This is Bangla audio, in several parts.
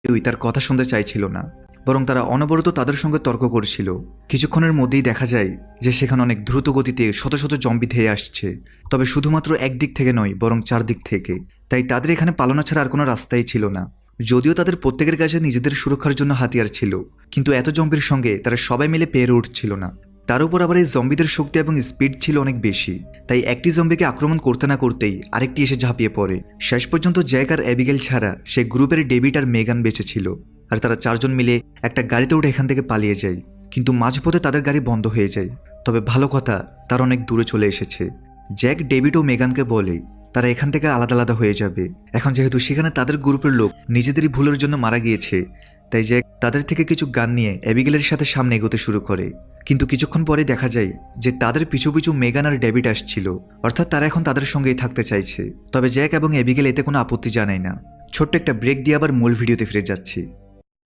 তার কথা শুনতে চাইছিল না, বরং তারা অনবরত তাদের সঙ্গে তর্ক করছিল। কিছুক্ষণের মধ্যেই দেখা যায় যে সেখানে অনেক দ্রুত গতিতে শত শত জম্বি ধেয়ে আসছে, তবে শুধুমাত্র একদিক থেকে নয় বরং চারদিক থেকে। তাই তাদের এখানে পালানো ছাড়া আর কোনো রাস্তাই ছিল না। যদিও তাদের প্রত্যেকের কাছে নিজেদের সুরক্ষার জন্য হাতিয়ার ছিল, কিন্তু এত জম্বির সঙ্গে তারা সবাই মিলে পেরে উঠছিল না। তার উপর আবার এই জম্বিদের শক্তি এবং স্পিড ছিল অনেক বেশি, তাই একটি জম্বিকে আক্রমণ করতে না করতেই আরেকটি এসে ঝাঁপিয়ে পড়ে। শেষ পর্যন্ত জ্যাক আর অ্যাবিগেল ছাড়া সেই গ্রুপের ডেভিড আর মেগান বেঁচে ছিল, আর তারা চারজন মিলে একটা গাড়িতে উঠে এখান থেকে পালিয়ে যায়। কিন্তু মাঝপথে তাদের গাড়ি বন্ধ হয়ে যায়। তবে ভালো কথা, তারা অনেক দূরে চলে এসেছে। জ্যাক ডেভিড ও মেগানকে বলে তারা এখান থেকে আলাদা আলাদা হয়ে যাবে। এখন যেহেতু সেখানে তাদের গ্রুপের লোক নিজেদেরই ভুলের জন্য মারা গিয়েছে, তাই জ্যাক তাদের থেকে কিছু গান নিয়ে অ্যাবিগেলের সাথে সামনে এগোতে শুরু করে। কিন্তু কিছুক্ষণ পরে দেখা যায় যে তাদের পিছু পিছু মেগান আর ডেভিড আসছিল, অর্থাৎ তারা এখন তাদের সঙ্গেই থাকতে চাইছে। তবে জ্যাক এবং অ্যাবিগেল এতে কোনো আপত্তি জানায় না। ছোট্ট একটা ব্রেক দিয়ে আবার মূল ভিডিওতে ফিরে যাচ্ছি।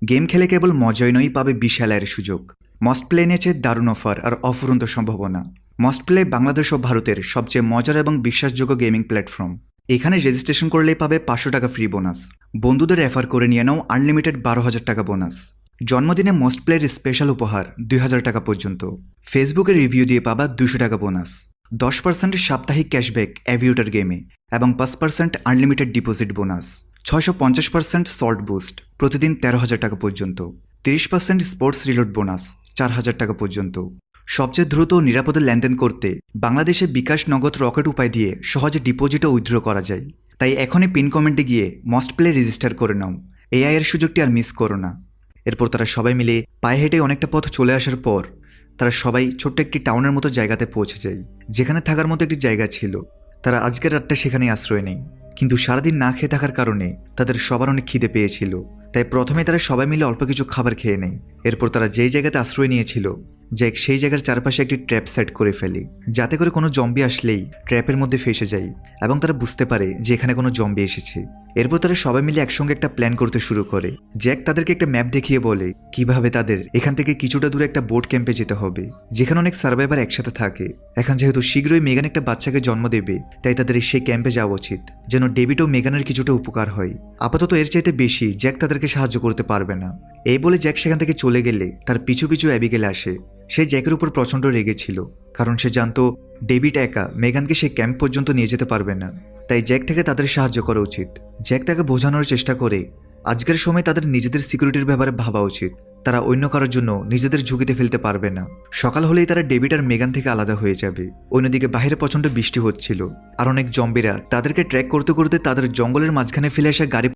গেম খেলে কেবল মজাই নয়, পাবে বিশাল আয়ের সুযোগ। মস্ট প্লে নিয়েছে দারুণ অফার আর অফুরন্ত সম্ভাবনা। মস্ট প্লে বাংলাদেশ ও ভারতের সবচেয়ে মজার এবং বিশ্বাসযোগ্য গেমিং প্ল্যাটফর্ম। এখানে রেজিস্ট্রেশন করলেই পাবে 500 টাকা ফ্রি বোনাস। বন্ধুদের রেফার করে নিয়ে নাও আনলিমিটেড 12,000 টাকা বোনাস। জন্মদিনে মস্ট প্লের স্পেশাল উপহার 2,000 টাকা পর্যন্ত। ফেসবুকে রিভিউ দিয়ে পাবা 200 টাকা বোনাস। 10% সাপ্তাহিক ক্যাশব্যাক অ্যাভিয়েটর গেমে এবং 5% unlimited deposit bonus. 650% salt boost প্রতিদিন 13,000 টাকা পর্যন্ত। 30% স্পোর্টস রিলোড বোনাস 4,000 টাকা পর্যন্ত। সবচেয়ে দ্রুত ও নিরাপদে লেনদেন করতে বাংলাদেশে বিকাশ নগদ রকেট উপায় দিয়ে সহজে ডিপোজিট ও উইথড্র করা যায়। তাই এখনই পিন কমেন্টে গিয়ে মস্ট প্লে রেজিস্টার করে নাও। এআই এর সুযোগটি আর মিস করো না। এরপর তারা সবাই মিলে পায়ে হেঁটে অনেকটা পথ চলে আসার পর তারা সবাই ছোট্ট একটি টাউনের মতো জায়গাতে পৌঁছে যায়, যেখানে থাকার মতো একটি জায়গা ছিল। তারা আজকের রাতটা সেখানেই আশ্রয় নেয়, কিন্তু সারাদিন না খেয়ে থাকার কারণে তাদের সবার অনেক খিদে পেয়েছিল। তাই প্রথমে তারা সবাই মিলে অল্প কিছু খাবার খেয়ে নেয়। এরপর তারা যেই জায়গাতে আশ্রয় নিয়েছিল জ্যাক সেই জায়গার চারপাশে একটি ট্র্যাপ সেট করে ফেলে, যাতে করে কোনো জম্বি আসলেই ট্র্যাপের মধ্যে ফেসে যায় এবং তারা বুঝতে পারে যে এখানে কোনো জম্বি এসেছে। এরপর তারা সবাই মিলে একসঙ্গে একটা প্ল্যান করতে শুরু করে। জ্যাক তাদেরকে একটা ম্যাপ দেখিয়ে বলে কিভাবে তাদের এখান থেকে কিছুটা দূরে একটা বোট ক্যাম্পে যেতে হবে, যেখানে অনেক সার্ভাইভার একসাথে থাকে। এখন যেহেতু শীঘ্রই মেগান একটা বাচ্চাকে জন্ম দেবে, তাই তাদের সেই ক্যাম্পে যাওয়া উচিত, যেন ডেভিড ও মেগানের কিছুটা উপকার হয়। আপাতত এর চাইতে বেশি জ্যাক তাদেরকে সাহায্য করতে পারবে না। এই বলে জ্যাক সেখান থেকে চলে গেলে তার পিছু পিছু অ্যাবিগেল আসে। সে জ্যাকের উপর প্রচণ্ড রেগেছিল, কারণ সে জানতো ডেভিড একা মেগানকে সেই ক্যাম্প পর্যন্ত নিয়ে যেতে পারবে না। তাই জ্যাক থেকে তাদের সাহায্য করা উচিত। জ্যাক তাকে বোঝানোর চেষ্টা করে আজকের সময় তাদের নিজেদের সিকিউরিটির ব্যাপারে ভাবা উচিত। তারা অন্য কারোর জন্য নিজেদের ঝুঁকিতে ফেলতে পারবে না। সকাল হলেই তারা ডেভিড আর মেগান থেকে আলাদা হয়ে যাবে। অন্যদিকে বাইরে প্রচণ্ড বৃষ্টি হচ্ছিল, আর অনেক জম্বিরা তাদেরকে ট্র্যাক করতে করতে তাদের জঙ্গলের মাঝখানে ফেলে আসা গাড়ি